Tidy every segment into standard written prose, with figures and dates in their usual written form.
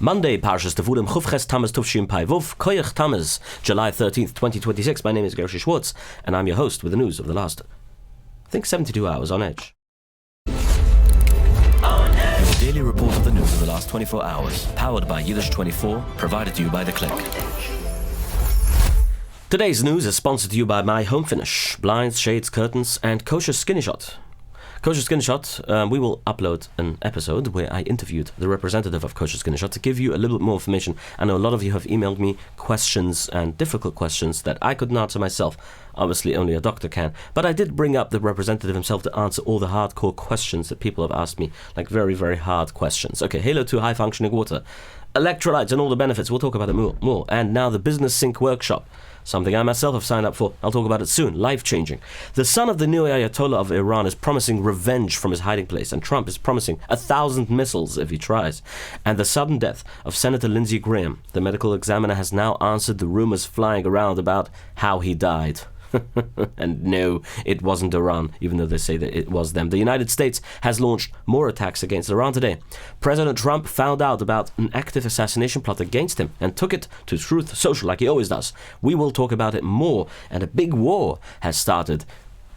Monday, Parshas Tevulim, Chufches Tammuz Tuvshim Pai Vuf, Koyach Tammuz, July 13th, 2026. My name is Gershy Schwarcz, and I'm your host with the news of the last, 72 hours on Edge. Your daily report of the news of the last 24 hours, powered by Yiddish 24, provided to you by The Click. Today's news is sponsored to you by my HomeFinish, blinds, shades, curtains, and Kosher Skinny Shot. Kosher Skinny Shot, we will upload an episode where I interviewed the representative of Kosher Skinny Shot to give you a little bit more information. I know a lot of you have emailed me questions and difficult questions that I couldn't answer myself. Obviously, only a doctor can. But I did bring up the representative himself to answer all the hardcore questions that people have asked me, like very, very hard questions. Okay, halo to high-functioning water, electrolytes and all the benefits. We'll talk about it more. And now the Business Sync Workshop. Something I myself have signed up for. I'll talk about it soon. Life-changing. The son of the new Ayatollah of Iran is promising revenge from his hiding place, and Trump is promising 1,000 missiles if he tries. And the sudden death of Senator Lindsey Graham. The medical examiner has now answered the rumors flying around about how he died. And no, it wasn't Iran, even though they say that it was them. The United States has launched more attacks against Iran today. President Trump found out about an active assassination plot against him and took it to Truth Social like he always does. We will talk about it more, and a big war has started,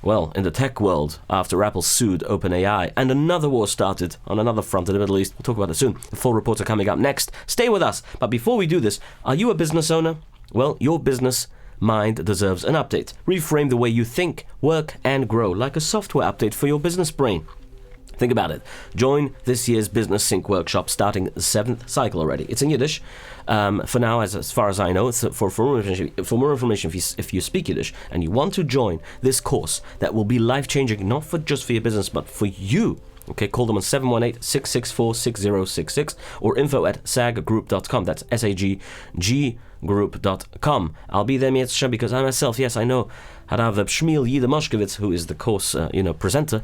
well, in the tech world after Apple sued OpenAI, and another war started on another front in the Middle East. We'll talk about it soon. The full reports are coming up next. Stay with us. But before we do this, are you a business owner? Well, your business mind deserves an update. Reframe the way you think, work, and grow, like a software update for your business brain. Think about it. Join this year's Business Sync Workshop starting the 7th cycle already. It's in Yiddish. For now, as far as I know, it's for more information, if you speak Yiddish and you want to join this course that will be life-changing, not just for your business, but for you. Okay, call them on 718-664-6066 or info@saggroup.com. That's SAGG group.com. I'll be there, Mietz Shem, because I myself, yes, I know, Harav Shmuel Yida Moshkowitz, who is the course, presenter,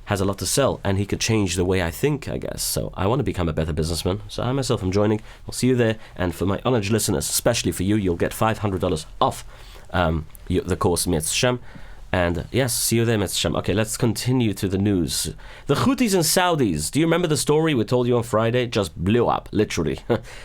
has a lot to sell, and he could change the way I think, I guess. So I want to become a better businessman. So I myself am joining. I'll see you there. And for my honored listeners, especially for you, you'll get $500 off the course, Mietz Shem. And yes, see you there, Mr. Shem. Okay, let's continue to the news. The Houthis and Saudis. Do you remember the story we told you on Friday? Just blew up, literally.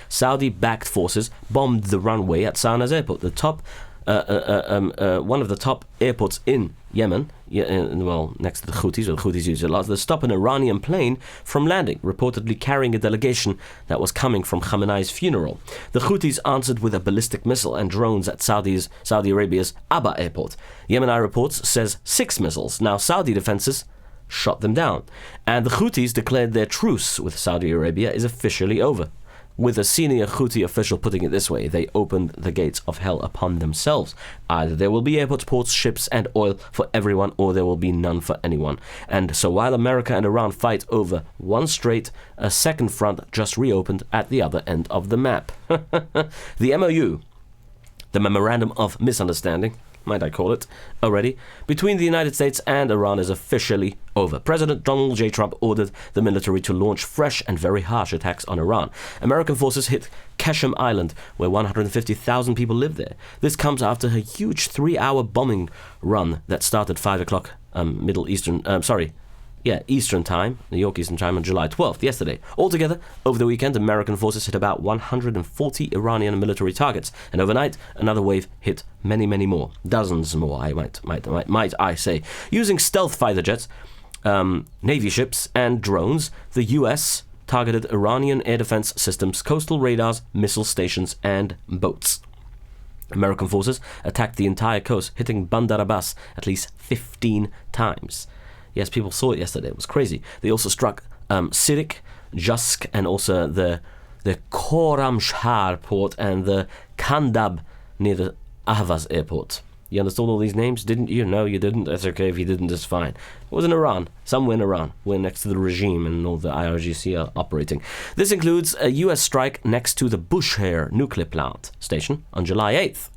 Saudi-backed forces bombed the runway at Sana's airport, the top, one of the top airports in Yemen. Next to the Houthis, where the Houthis use a lot. They stop an Iranian plane from landing, reportedly carrying a delegation that was coming from Khamenei's funeral. The Houthis answered with a ballistic missile and drones at Saudi Arabia's Abba airport. Yemeni reports says 6 missiles. Now Saudi defenses shot them down. And the Houthis declared their truce with Saudi Arabia is officially over. With a senior Houthi official putting it this way, they opened the gates of hell upon themselves. Either there will be airports, ports, ships, and oil for everyone, or there will be none for anyone. And so while America and Iran fight over one strait, a second front just reopened at the other end of the map. The MOU, the Memorandum of Misunderstanding, might I call it, already, between the United States and Iran is officially over. President Donald J. Trump ordered the military to launch fresh and very harsh attacks on Iran. American forces hit Qasem Island, where 150,000 people live there. This comes after a huge 3-hour bombing run that started 5 o'clock Eastern Time, New York Eastern Time, on July 12th, yesterday. Altogether, over the weekend, American forces hit about 140 Iranian military targets, and overnight, another wave hit many, many more. Dozens more, I might I say. Using stealth fighter jets, Navy ships, and drones, the U.S. targeted Iranian air defense systems, coastal radars, missile stations, and boats. American forces attacked the entire coast, hitting Bandar Abbas at least 15 times. Yes, people saw it yesterday. It was crazy. They also struck Sirik, Jusk, and also the Khorramshahr port and the Kandab near the Ahvaz airport. You understood all these names? Didn't you? No, you didn't. That's okay if you didn't. It's fine. It was in Iran. Somewhere in Iran. We're next to the regime and all the IRGC are operating. This includes a U.S. strike next to the Bushehr nuclear plant station on July 8th,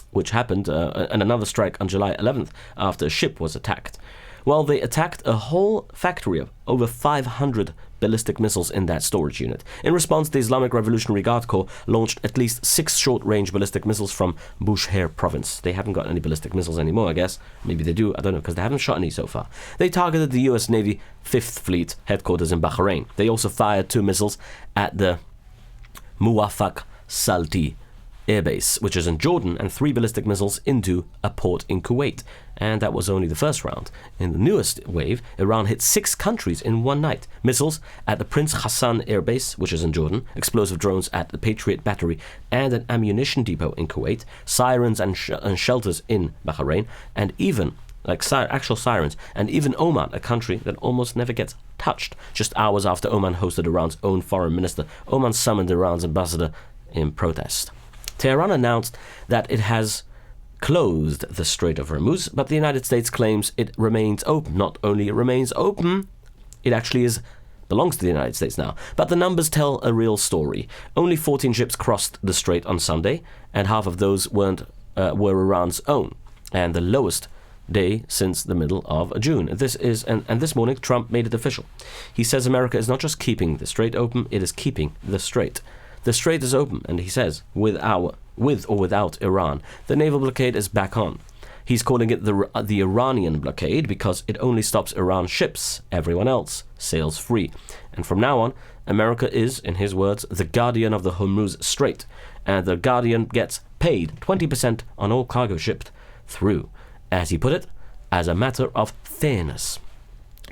which happened, and another strike on July 11th after a ship was attacked. Well, they attacked a whole factory of over 500 ballistic missiles in that storage unit. In response, the Islamic Revolutionary Guard Corps launched at least 6 short-range ballistic missiles from Bushehr province. They haven't got any ballistic missiles anymore, I guess. Maybe they do, I don't know, because they haven't shot any so far. They targeted the US Navy 5th Fleet headquarters in Bahrain. They also fired 2 missiles at the Muwafaq Salti airbase, which is in Jordan, and 3 ballistic missiles into a port in Kuwait. And that was only the first round. In the newest wave, Iran hit 6 countries in one night. Missiles at the Prince Hassan airbase, which is in Jordan, explosive drones at the Patriot battery and an ammunition depot in Kuwait, sirens and shelters in Bahrain, and even actual sirens, and even Oman, a country that almost never gets touched. Just hours after Oman hosted Iran's own foreign minister, Oman summoned Iran's ambassador in protest. Tehran announced that it has closed the Strait of Hormuz, but the United States claims it remains open. Not only it remains open, it actually belongs to the United States now. But the numbers tell a real story. Only 14 ships crossed the strait on Sunday, and half of those were Iran's own, and the lowest day since the middle of June. This morning Trump made it official. He says America is not just keeping the strait open, it is keeping the strait. The strait is open, and he says, with or without Iran, the naval blockade is back on. He's calling it the Iranian blockade because it only stops Iran's ships. Everyone else sails free. And from now on, America is, in his words, the guardian of the Hormuz Strait, and the guardian gets paid 20% on all cargo shipped through. As he put it, as a matter of fairness.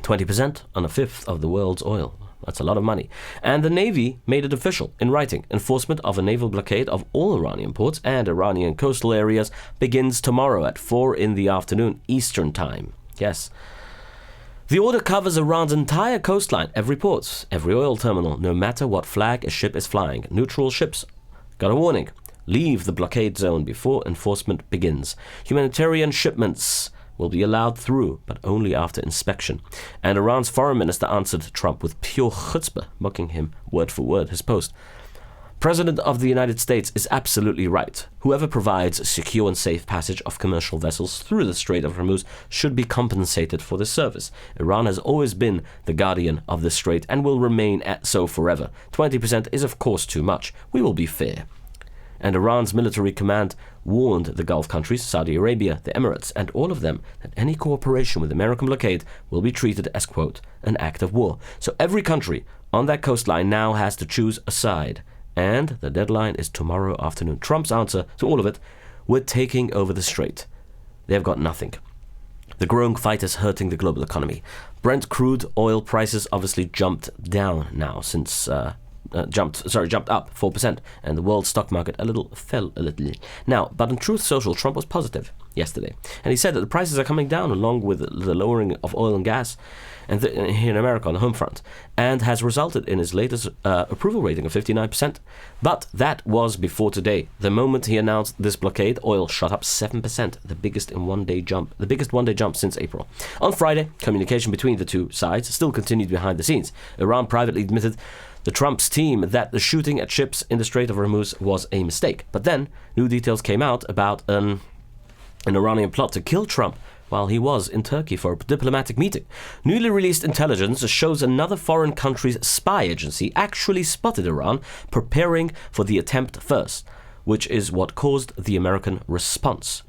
20% on a fifth of the world's oil. That's a lot of money. And the Navy made it official in writing. Enforcement of a naval blockade of all Iranian ports and Iranian coastal areas begins tomorrow at 4 p.m. Eastern Time. Yes. The order covers Iran's entire coastline, every port, every oil terminal, no matter what flag a ship is flying. Neutral ships got a warning. Leave the blockade zone before enforcement begins. Humanitarian shipments will be allowed through, but only after inspection. And Iran's foreign minister answered Trump with pure chutzpah, mocking him word for word, his post. President of the United States is absolutely right. Whoever provides secure and safe passage of commercial vessels through the Strait of Hormuz should be compensated for this service. Iran has always been the guardian of the strait and will remain so forever. 20% is of course too much. We will be fair. And Iran's military command warned the Gulf countries, Saudi Arabia, the Emirates, and all of them, that any cooperation with American blockade will be treated as, quote, an act of war. So every country on that coastline now has to choose a side. And the deadline is tomorrow afternoon. Trump's answer to all of it, we're taking over the strait. They've got nothing. The growing fight is hurting the global economy. Brent crude oil prices obviously jumped down now since... jumped up 4%, and the world stock market fell a little. Now, but on Truth Social, Trump was positive yesterday, and he said that the prices are coming down along with the lowering of oil and gas and here in America on the home front, and has resulted in his latest approval rating of 59%. But that was before today. The moment he announced this blockade, oil shot up 7%, the biggest one-day jump since April. On Friday, communication between the two sides still continued behind the scenes. Iran privately admitted the Trump's team that the shooting at ships in the Strait of Hormuz was a mistake. But then, new details came out about an Iranian plot to kill Trump while he was in Turkey for a diplomatic meeting. Newly released intelligence shows another foreign country's spy agency actually spotted Iran preparing for the attempt first, which is what caused the American response.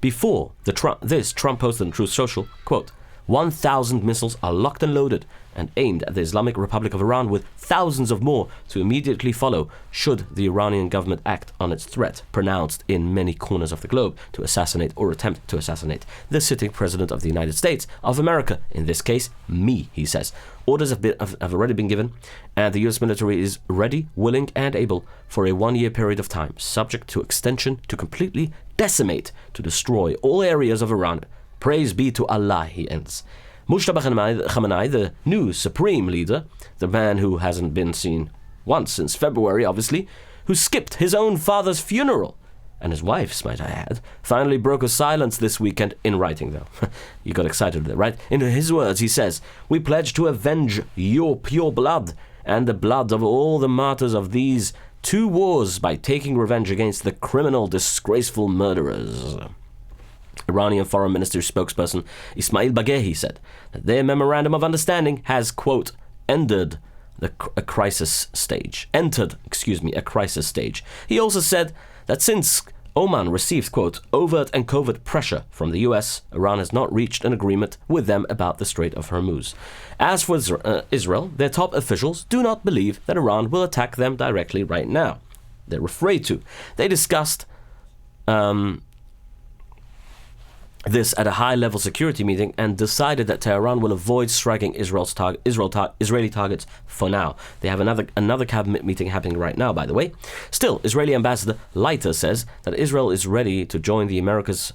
Before Trump posted on Truth Social, quote, 1,000 missiles are locked and loaded and aimed at the Islamic Republic of Iran, with thousands of more to immediately follow should the Iranian government act on its threat, pronounced in many corners of the globe, to assassinate or attempt to assassinate the sitting president of the United States of America, in this case, me, he says. Orders have already been given, and the US military is ready, willing, and able for a 1-year period of time, subject to extension, to completely decimate, to destroy all areas of Iran. Praise be to Allah, he ends. Mushtaba Khamenei, the new supreme leader, the man who hasn't been seen once since February, obviously, who skipped his own father's funeral, and his wife's, might I add, finally broke a silence this weekend, in writing though. You got excited there, right? In his words, he says, "We pledge to avenge your pure blood and the blood of all the martyrs of these 2 wars by taking revenge against the criminal, disgraceful murderers." Iranian Foreign Ministry spokesperson Ismail Baghehi said that their memorandum of understanding has, quote, entered a crisis stage. He also said that since Oman received, quote, overt and covert pressure from the US. Iran has not reached an agreement with them about the Strait of Hormuz. As for Israel, their top officials do not believe that Iran will attack them directly right now. They're afraid to. They discussed this at a high-level security meeting and decided that Tehran will avoid striking Israeli targets for now. They have another cabinet meeting happening right now, by the way. Still, Israeli Ambassador Leiter says that Israel is ready to join the America's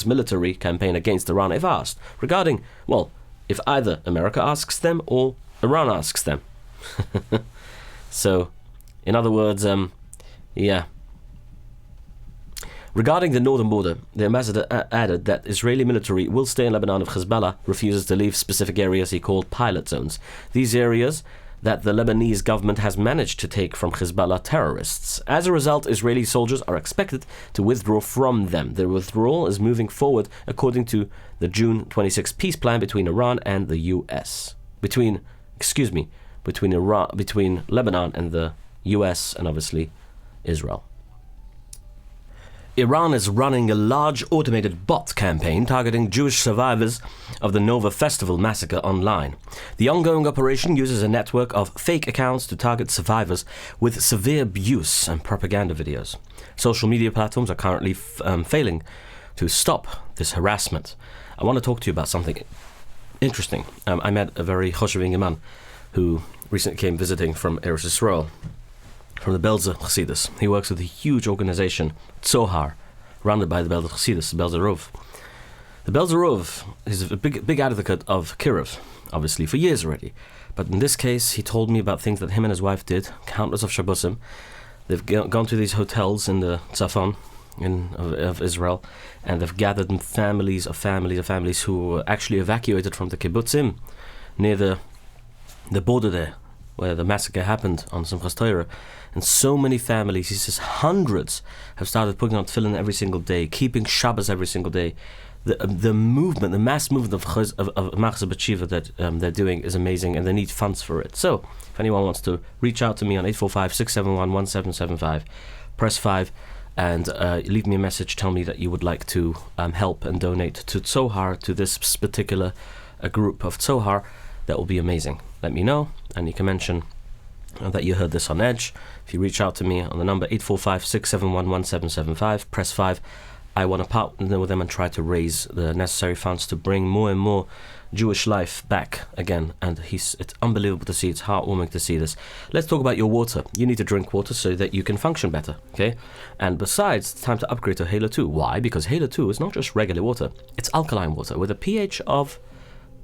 military campaign against Iran if asked, regarding, well, if either America asks them or Iran asks them. So, in other words, yeah. Regarding the northern border, the ambassador added that Israeli military will stay in Lebanon if Hezbollah refuses to leave specific areas he called pilot zones. These areas that the Lebanese government has managed to take from Hezbollah terrorists. As a result, Israeli soldiers are expected to withdraw from them. The withdrawal is moving forward according to the June 26 peace plan between Iran and the US. Between Lebanon and the US and obviously Israel. Iran is running a large automated bot campaign targeting Jewish survivors of the Nova Festival massacre online. The ongoing operation uses a network of fake accounts to target survivors with severe abuse and propaganda videos. Social media platforms are currently failing to stop this harassment. I want to talk to you about something interesting. I met a very Kosher man who recently came visiting from Eretz Yisrael, from the Belzer Chassidus. He works with a huge organization, Tzohar, run by the Belzer Chassidus, the Belzer Rov. The Belzer Rov is a big advocate of Kiruv, obviously, for years already. But in this case, he told me about things that him and his wife did, countless of Shabbosim. They've gone to these hotels in the Tzafon of Israel, and they've gathered in families who were actually evacuated from the kibbutzim near the border there, where the massacre happened on Simchas Torah. And so many families, he says hundreds, have started putting on tefillin every single day, keeping Shabbos every single day. The movement, the mass movement of Machzor B'Tshuva that they're doing is amazing, and they need funds for it. So, if anyone wants to reach out to me on 845-671-1775, press 5, and leave me a message, tell me that you would like to help and donate to Tzohar, to this particular group of Tzohar, that will be amazing. Let me know, and you can mention that you heard this on Edge. If you reach out to me on the number 845-671-1775, press 5. I want to partner with them and try to raise the necessary funds to bring more and more Jewish life back again. And it's unbelievable to see. It's heartwarming to see this. Let's talk about your water. You need to drink water so that you can function better, okay? And besides, it's time to upgrade to Halo 2. Why? Because Halo 2 is not just regular water. It's alkaline water with a pH of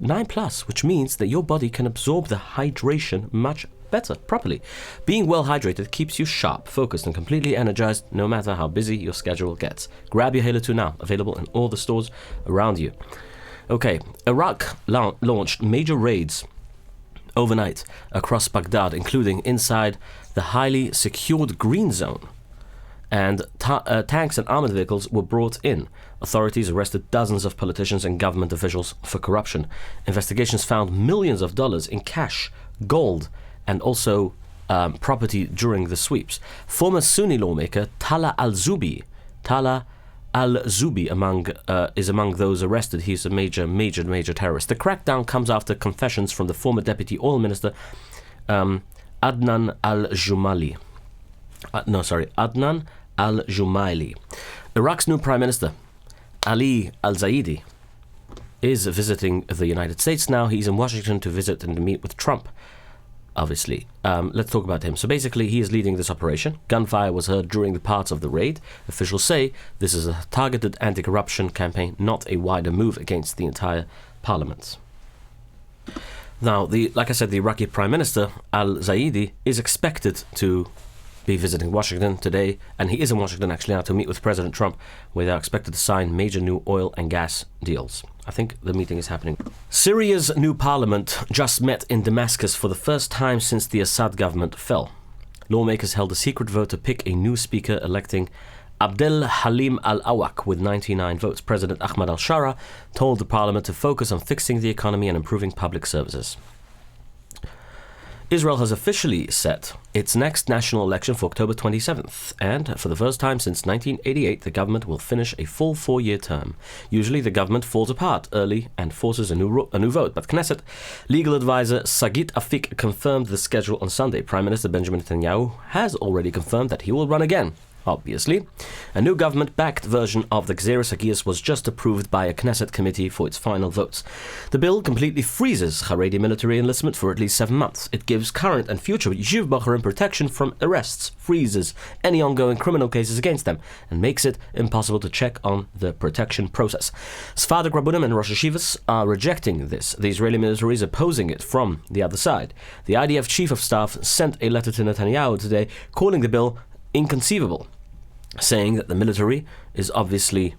9+, which means that your body can absorb the hydration much better, properly. Being well hydrated keeps you sharp, focused, and completely energized no matter how busy your schedule gets. Grab your Halo 2 now, available in all the stores around you. Okay, Iraq launched major raids overnight across Baghdad, including inside the highly secured Green Zone. And tanks and armored vehicles were brought in. Authorities arrested dozens of politicians and government officials for corruption. Investigations found millions of dollars in cash, gold, and also property during the sweeps. Former Sunni lawmaker Tala al-Zubi is among those arrested. He's a major terrorist. The crackdown comes after confessions from the former deputy oil minister Adnan al-Jumaili. Iraq's new prime minister Ali al-Zaidi is visiting the United States now. He's in Washington to visit and to meet with Trump, obviously. Let's talk about him. So basically, he is leading this operation. Gunfire was heard during the parts of the raid. Officials say this is a targeted anti-corruption campaign, not a wider move against the entire parliament. Now, like I said, the Iraqi Prime Minister al-Zaidi is expected to be visiting Washington today, and he is in Washington actually now to meet with President Trump, where they're expected to sign major new oil and gas deals. I think the meeting is happening. Syria's new parliament just met in Damascus for the first time since the Assad government fell. Lawmakers held a secret vote to pick a new speaker, electing Abdel Halim al-Awak with 99 votes. President Ahmad al-Shara told the parliament to focus on fixing the economy and improving public services. Israel has officially set its next national election for October 27th, and for the first time since 1988, the government will finish a full 4-year term. Usually, the government falls apart early and forces a new vote, but Knesset legal advisor Sagit Afik confirmed the schedule on Sunday. Prime Minister Benjamin Netanyahu has already confirmed that he will run again. Obviously, a new government-backed version of the Gzeras Hagias was just approved by a Knesset committee for its final votes. The bill completely freezes Haredi military enlistment for at least 7 months. It gives current and future Yeshiv Bochurim protection from arrests, freezes any ongoing criminal cases against them, and makes it impossible to check on the protection process. Sephardic Rabbanim and Rosh Hashivas are rejecting this. The Israeli military is opposing it from the other side. The IDF chief of staff sent a letter to Netanyahu today calling the bill inconceivable, saying that the military obviously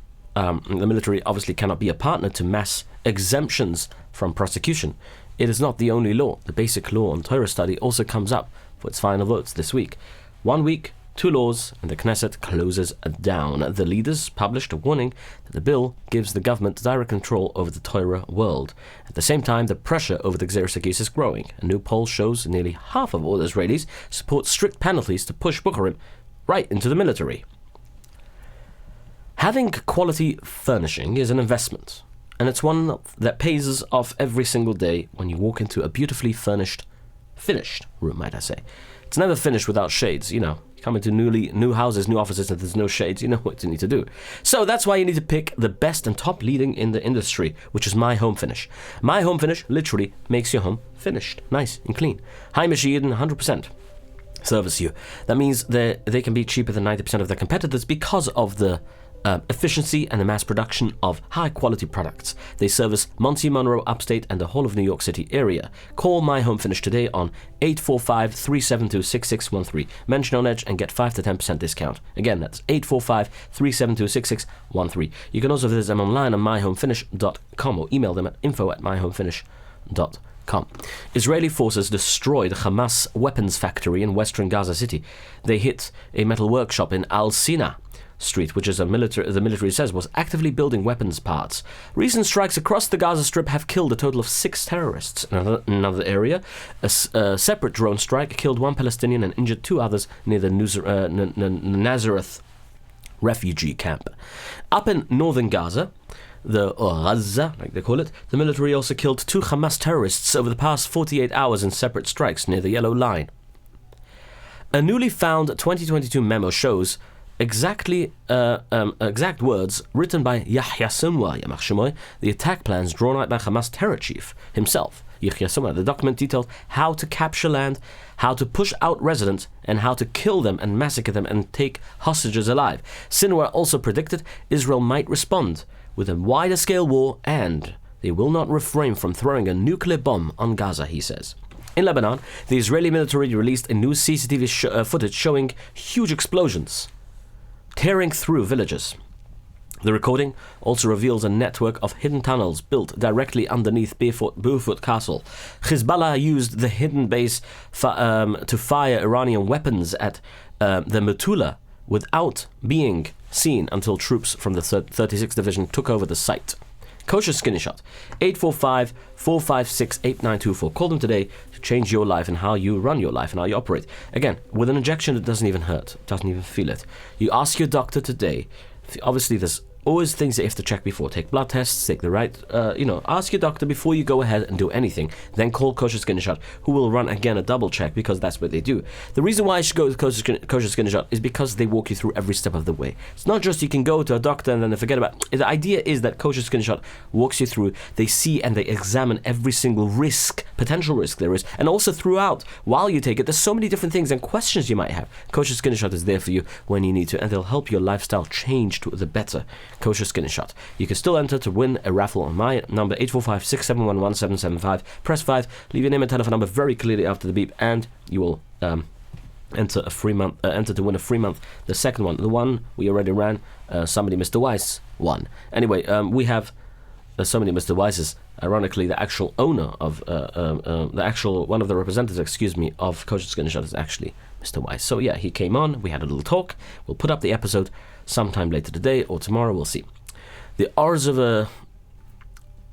cannot be a partner to mass exemptions from prosecution. It is not the only law. The basic law on Torah study also comes up for its final votes this week. 1 week, 2 laws, and the Knesset closes down. The leaders published a warning that the bill gives the government direct control over the Torah world. At the same time, the pressure over the Gzeras Hagias is growing. A new poll shows nearly half of all Israelis support strict penalties to push Bochurim right into the military. Having quality furnishing is an investment, and it's one that pays us off every single day when you walk into a beautifully finished room, might I say. It's never finished without shades, you come into new houses, new offices, and there's no shades, you know what you need to do. So that's why you need to pick the best and top leading in the industry, which is My HomeFinish. My HomeFinish literally makes your home finished, nice and clean. High Mashiach, 100%. Service you. That means they can be cheaper than 90% of their competitors because of the efficiency and the mass production of high-quality products. They service Monsey, Monroe, Upstate, and the whole of New York City area. Call My HomeFinish today on 845-372-6613. Mention on Edge and get 5 to 10% discount. Again, that's 845-372-6613. You can also visit them online on myhomefinish.com or email them at info@myhomefinish.com. Israeli forces destroyed Hamas weapons factory in western Gaza City. They hit a metal workshop in Al-Sina Street, which is the military says was actively building weapons parts. Recent strikes across the Gaza Strip have killed a total of 6 terrorists. In another area, a separate drone strike killed 1 Palestinian and injured 2 others near the Nazareth refugee camp. Up in northern Gaza, Gaza, like they call it, the military also killed 2 Hamas terrorists over the past 48 hours in separate strikes near the Yellow Line. A newly found 2022 memo shows exact words written by Yahya Sinwar, Yamach Shemoy, the attack plans drawn out by Hamas terror chief himself, Yahya Sinwar. The document detailed how to capture land, how to push out residents, and how to kill them and massacre them and take hostages alive. Sinwar also predicted Israel might respond with a wider scale war, and they will not refrain from throwing a nuclear bomb on Gaza, he says. In Lebanon, the Israeli military released a new CCTV footage showing huge explosions tearing through villages. The recording also reveals a network of hidden tunnels built directly underneath Beaufort Castle. Hezbollah used the hidden base to fire Iranian weapons at the Metula without being seen until troops from the 36th Division took over the site. Kosher Skinny Shot, 845-456-8924. Call them today to change your life and how you run your life and how you operate. Again, with an injection, it doesn't even hurt. It doesn't even feel it. You ask your doctor today. Obviously, there's always things that you have to check before. Take blood tests, take the right, ask your doctor before you go ahead and do anything. Then call Kosher Skinny Shot, who will run again a double check because that's what they do. The reason why I should go to Kosher Skinny Shot is because they walk you through every step of the way. It's not just you can go to a doctor and then they forget about it. The idea is that Kosher Skinny Shot walks you through, they see and they examine every single potential risk there is, and also throughout, while you take it, there's so many different things and questions you might have. Kosher Skinny Shot is there for you when you need to, and they'll help your lifestyle change to the better. Kosher Skinny Shot. You can still enter to win a raffle on my number 845-671-1775. Press 5, leave your name and telephone number very clearly after the beep, and you will enter a free month. Enter to win a free month. The second one, the one we already ran, somebody Mr. Weiss won. Anyway, we have so many Mr. Weisses. Ironically, the actual owner of one of the representatives, of Kosher Skinny Shot is actually Mr. Weiss. So yeah, he came on. We had a little talk. We'll put up the episode sometime later today or tomorrow. We'll see. The Ozerov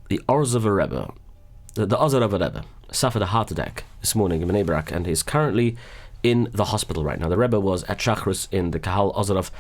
Rebbe, suffered a heart attack this morning in Bnei Brak and is currently in the hospital right now. The Rebbe was at Shachrus in the Kahal Ozerov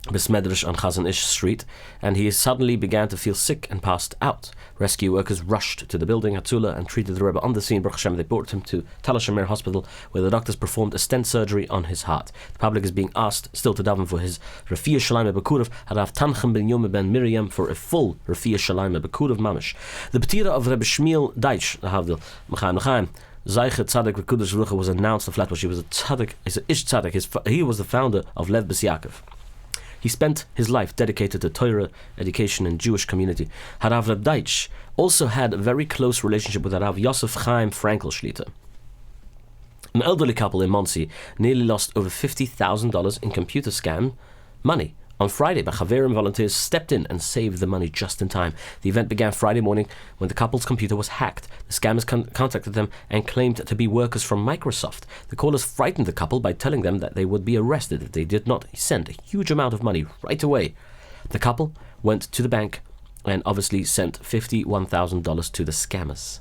Besmedrish on Chazon Ish Street, and he suddenly began to feel sick and passed out. Rescue workers rushed to the building, Hatzula, and treated the Rebbe on the scene. Baruch Hashem, they brought him to Tal HaShomer Hospital, where the doctors performed a stent surgery on his heart. The public is being asked still to daven for his Refiah Shalayim Bekurev, Harav Tanchem ben Yom ben Miriam, for a full Refiah Shalayim Bekurev Mamish. The Petira of Rebbe Shmuel Deitch, Havdil, Mechaim Mechaim, Zaychet Tzaddik Bekudesh Rucha, was announced in Flatbush. He was a tzaddik, he's an ish tzaddik. He was the founder of Lev Bes Yaakov. He spent his life dedicated to Torah, education, and Jewish community. Harav Reb Deitch also had a very close relationship with Harav Yosef Chaim Frankel Shlita. An elderly couple in Monsey nearly lost over $50,000 in computer scam money. On Friday, but Chaverim volunteers stepped in and saved the money just in time. The event began Friday morning when the couple's computer was hacked. The scammers contacted them and claimed to be workers from Microsoft. The callers frightened the couple by telling them that they would be arrested if they did not send a huge amount of money right away. The couple went to the bank and obviously sent $51,000 to the scammers.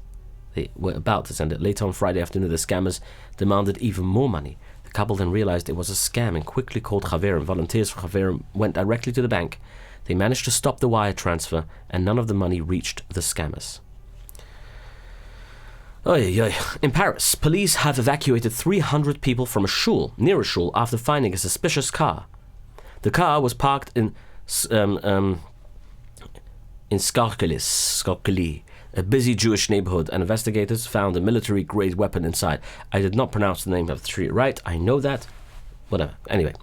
They were about to send it. Later on Friday afternoon, the scammers demanded even more money. The couple then realized it was a scam and quickly called Chaverim. Volunteers for Chaverim went directly to the bank. They managed to stop the wire transfer, and none of the money reached the scammers. In Paris, police have evacuated 300 people from a shul, near a shul, after finding a suspicious car. The car was parked in Skarkeli, a busy Jewish neighborhood, and investigators found a military-grade weapon inside. I did not pronounce the name of the street right, I know that. Whatever. Anyway,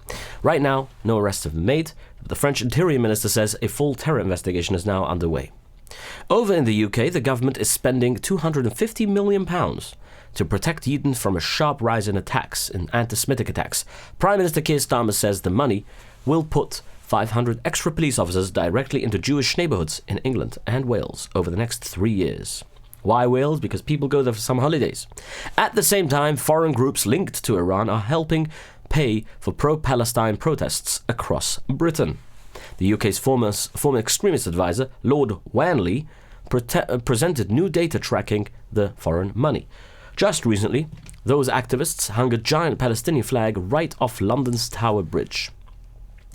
right now, no arrests have been made, but the French Interior Minister says a full terror investigation is now underway. Over in the UK, the government is spending £250 million to protect Yidden from a sharp rise in attacks, in anti-Semitic attacks. Prime Minister Keir Starmer says the money will put 500 extra police officers directly into Jewish neighborhoods in England and Wales over the next 3 years. Why Wales? Because people go there for summer holidays. At the same time, foreign groups linked to Iran are helping pay for pro-Palestine protests across Britain. The UK's former extremist advisor, Lord Wanley, presented new data tracking the foreign money. Just recently, those activists hung a giant Palestinian flag right off London's Tower Bridge.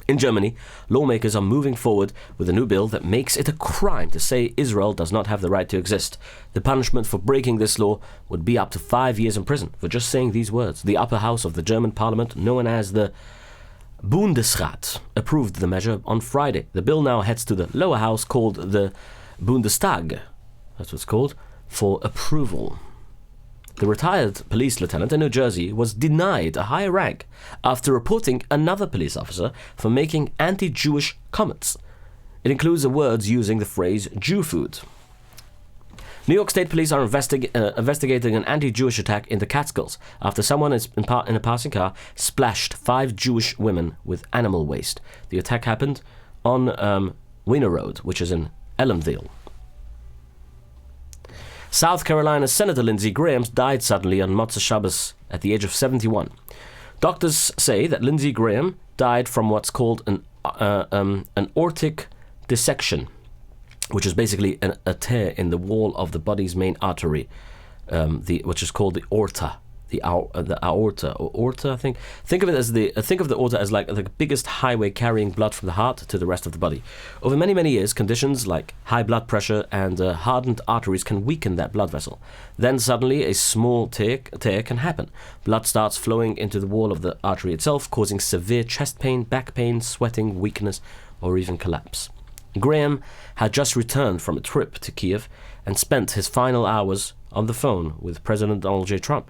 In Germany, lawmakers are moving forward with a new bill that makes it a crime to say Israel does not have the right to exist. The punishment for breaking this law would be up to 5 years in prison for just saying these words. The upper house of the German parliament, known as the Bundesrat, approved the measure on Friday. The bill now heads to the lower house, called the Bundestag, that's what it's called, for approval. The retired police lieutenant in New Jersey was denied a higher rank after reporting another police officer for making anti-Jewish comments. It includes the words using the phrase Jew food. New York State police are investigating an anti-Jewish attack in the Catskills after someone in a passing car splashed 5 Jewish women with animal waste. The attack happened on Wiener Road, which is in Elmdale. South Carolina Senator Lindsey Graham died suddenly on Motzei Shabbos at the age of 71. Doctors say that Lindsey Graham died from what's called an aortic dissection, which is basically a tear in the wall of the body's main artery, which is called the aorta. The aorta, or aorta, I think. Think of the aorta as like the biggest highway carrying blood from the heart to the rest of the body. Over many, many years, conditions like high blood pressure and hardened arteries can weaken that blood vessel. Then suddenly a small tear can happen. Blood starts flowing into the wall of the artery itself, causing severe chest pain, back pain, sweating, weakness, or even collapse. Graham had just returned from a trip to Kiev and spent his final hours on the phone with President Donald J. Trump.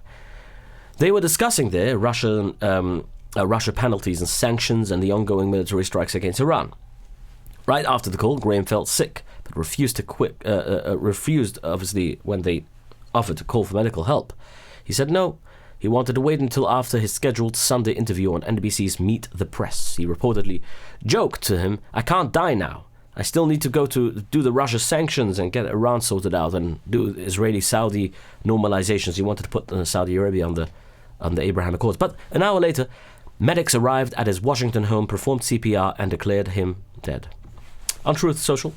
They were discussing there Russia penalties and sanctions and the ongoing military strikes against Iran. Right after the call, Graham felt sick, but refused, obviously, when they offered to call for medical help. He said no. He wanted to wait until after his scheduled Sunday interview on NBC's Meet the Press. He reportedly joked to him, "I can't die now. I still need to go to do the Russia sanctions and get Iran sorted out and do Israeli-Saudi normalizations." He wanted to put Saudi Arabia on the Abraham Accords. But an hour later, medics arrived at his Washington home, performed CPR, and declared him dead. On Truth Social,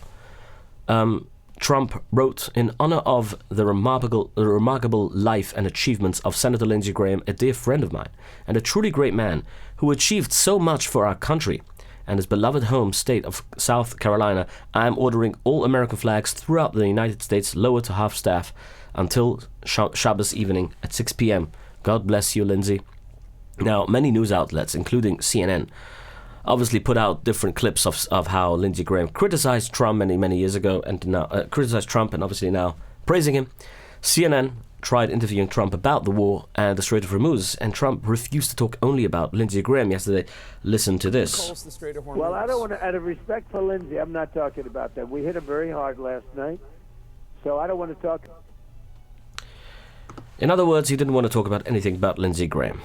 Trump wrote, in honor of the remarkable life and achievements of Senator Lindsey Graham, a dear friend of mine, and a truly great man who achieved so much for our country and his beloved home state of South Carolina, I am ordering all American flags throughout the United States lowered to half staff until Shabbos evening at 6 p.m. God bless you, Lindsey. Now, many news outlets, including CNN, obviously put out different clips of how Lindsey Graham criticized Trump many years ago, and now criticized Trump, and obviously now praising him. CNN tried interviewing Trump about the war and the Strait of Hormuz, and Trump refused to talk only about Lindsey Graham yesterday. Listen to this. Well, I don't want to, out of respect for Lindsey, I'm not talking about that. We hit him very hard last night, so I don't want to talk. In other words, he didn't want to talk about anything about Lindsey Graham.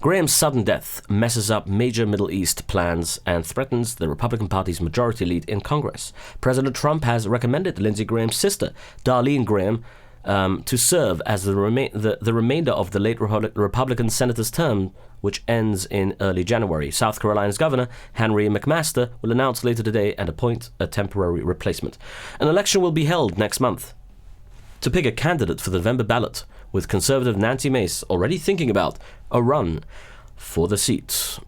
Graham's sudden death messes up major Middle East plans and threatens the Republican Party's majority lead in Congress. President Trump has recommended Lindsey Graham's sister, Darlene Graham, to serve as the remainder of the late Republican senator's term, which ends in early January. South Carolina's Governor, Henry McMaster, will announce later today and appoint a temporary replacement. An election will be held next month to pick a candidate for the November ballot, with conservative Nancy Mace already thinking about a run for the seat.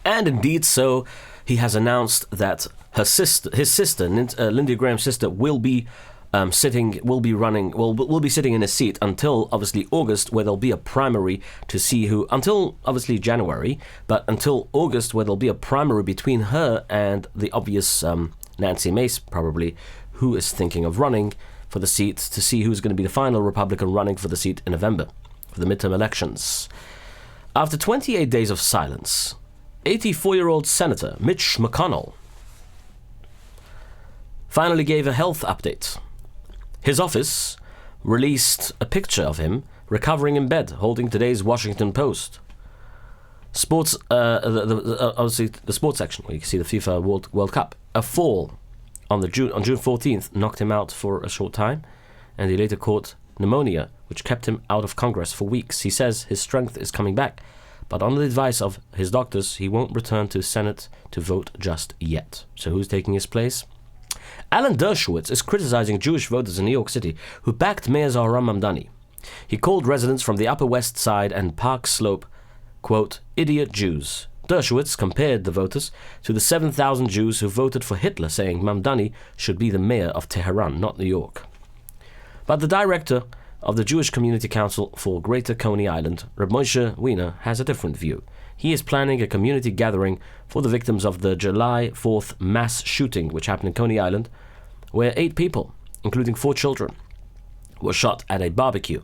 And indeed so, he has announced that his sister, Lindsey Graham's sister, will be sitting in a seat until obviously August, where there'll be a primary to see who, until obviously January, but until August, where there'll be a primary between her and the obvious Nancy Mace, probably, who is thinking of running for the seat, to see who's going to be the final Republican running for the seat in November for the midterm elections. After 28 days of silence, 84-year-old Senator Mitch McConnell finally gave a health update. His office released a picture of him recovering in bed, holding today's Washington Post. Sports, obviously the sports section, where you can see the FIFA World Cup. A fall on June 14th knocked him out for a short time, and he later caught pneumonia, which kept him out of Congress for weeks. He says his strength is coming back, but on the advice of his doctors, he won't return to Senate to vote just yet. So who's taking his place? Alan Dershowitz is criticizing Jewish voters in New York City who backed Mayor Zohran Mamdani. He called residents from the Upper West Side and Park Slope, quote, idiot Jews. Dershowitz compared the voters to the 7,000 Jews who voted for Hitler, saying Mamdani should be the mayor of Tehran, not New York. But the director of the Jewish Community Council for Greater Coney Island, Reb Moshe Wiener, has a different view. He is planning a community gathering for the victims of the July 4th mass shooting, which happened in Coney Island, where 8 people, including 4 children, were shot at a barbecue.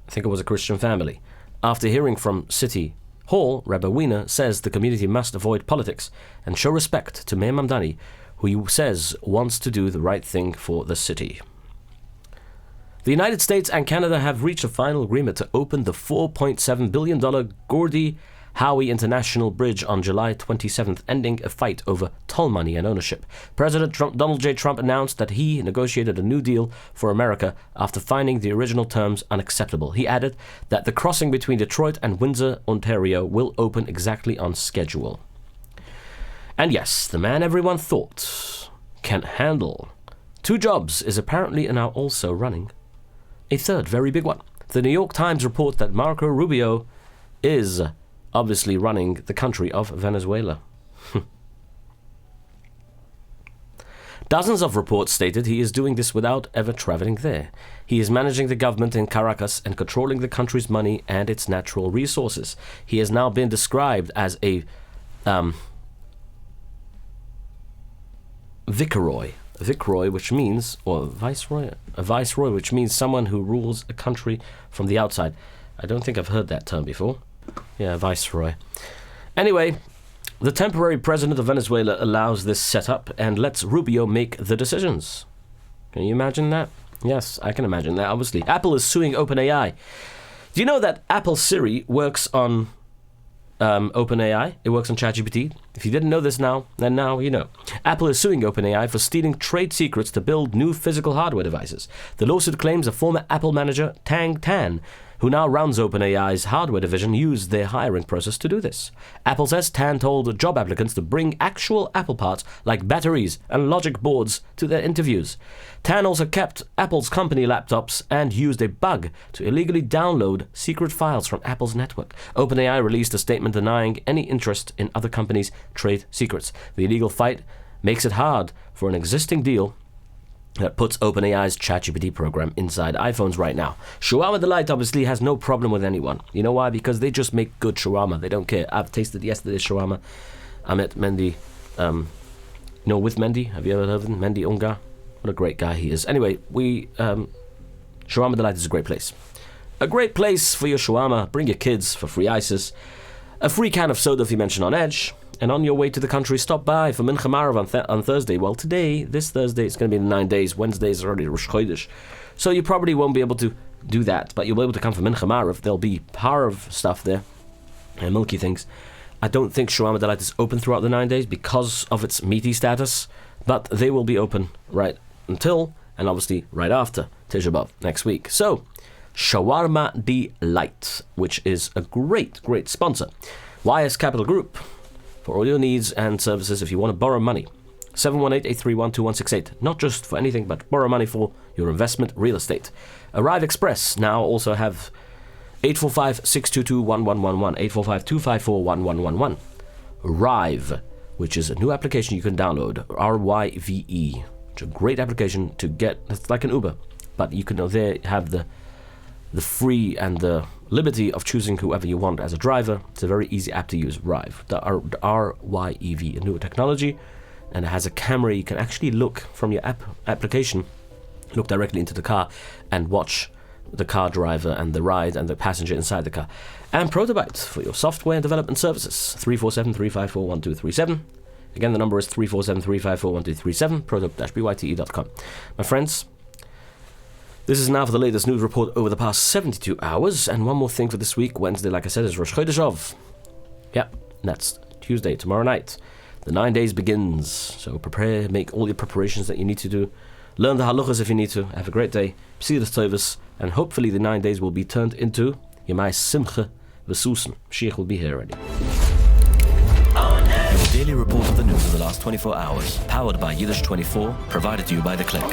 I think it was a Christian family. After hearing from City Hall, Rabbi Wiener says the community must avoid politics and show respect to Mayor Mamdani, who he says wants to do the right thing for the city. The United States and Canada have reached a final agreement to open the $4.7 billion Gordie Howe International Bridge on July 27th, ending a fight over toll money and ownership. President Donald J. Trump announced that he negotiated a new deal for America after finding the original terms unacceptable. He added that the crossing between Detroit and Windsor, Ontario, will open exactly on schedule. And yes, the man everyone thought can handle 2 jobs is apparently now also running a third very big one. The New York Times reports that Marco Rubio is obviously running the country of Venezuela. Dozens of reports stated he is doing this without ever traveling there. He is managing the government in Caracas and controlling the country's money and its natural resources. He has now been described as a viceroy, which means, or a viceroy, which means someone who rules a country from the outside. I don't think I've heard that term before. Yeah, viceroy. Anyway, the temporary president of Venezuela allows this setup and lets Rubio make the decisions. Can you imagine that? Yes, I can imagine that, obviously. Apple is suing OpenAI. Do you know that Apple Siri works on OpenAI? It works on ChatGPT. If you didn't know this now, then now you know. Apple is suing OpenAI for stealing trade secrets to build new physical hardware devices. The lawsuit claims a former Apple manager, Tang Tan, who now runs OpenAI's hardware division, used their hiring process to do this. Apple says Tan told job applicants to bring actual Apple parts like batteries and logic boards to their interviews. Tan also kept Apple's company laptops and used a bug to illegally download secret files from Apple's network. OpenAI released a statement denying any interest in other companies' trade secrets. The illegal fight makes it hard for an existing deal that puts OpenAI's ChatGPT program inside iPhones right now. Shawarma Delight obviously has no problem with anyone. You know why? Because they just make good shawarma. They don't care. I've tasted yesterday's shawarma. I met Mendy, with Mendy. Have you ever heard of him? Mendy Ungar. What a great guy he is. Anyway, Shawarma Delight is a great place. A great place for your shawarma. Bring your kids for free ices. A free can of soda if you mention on Edge. And on your way to the country, stop by for Mincha Marav on Thursday. Well, this Thursday, it's going to be in 9 days. Wednesday is already Rosh Chodesh. So you probably won't be able to do that, but you'll be able to come for Mincha Marav. There'll be Harav stuff there, and milky things. I don't think Shawarma Delight is open throughout the 9 days because of its meaty status, but they will be open right until, and obviously right after, Tisha B'Av next week. So, Shawarma Delight, which is a great, great sponsor. YS Capital Group. For all your needs and services if you want to borrow money. 718-831-2168. Not just for anything, but borrow money for your investment real estate. Arrive Express now also have 845-622-1111. 845-254-1111. Rive, which is a new application you can download. RYVE. It's a great application to get. It's like an Uber, but you can there have the free and the liberty of choosing whoever you want as a driver. It's a very easy app to use, Rive. The RYEV, a new technology, and it has a camera. You can actually look from your application, look directly into the car and watch the car driver and the ride and the passenger inside the car. And Protobyte for your software and development services. 347-354-1237. Again, the number is 347-354-1237, protobyte-byte.com. My friends, this is now for the latest news report over the past 72 hours. And one more thing for this week. Wednesday, like I said, is Rosh Chodesh. Yeah, that's Tuesday, tomorrow night. The 9 days begins. So prepare, make all your preparations that you need to do. Learn the halachas if you need to. Have a great day. See the tovus. And hopefully the 9 days will be turned into Yemai Simcha V'Susan. Mashiach will be here already. Your daily report of the news of the last 24 hours. Powered by Yiddish 24. Provided to you by The Click.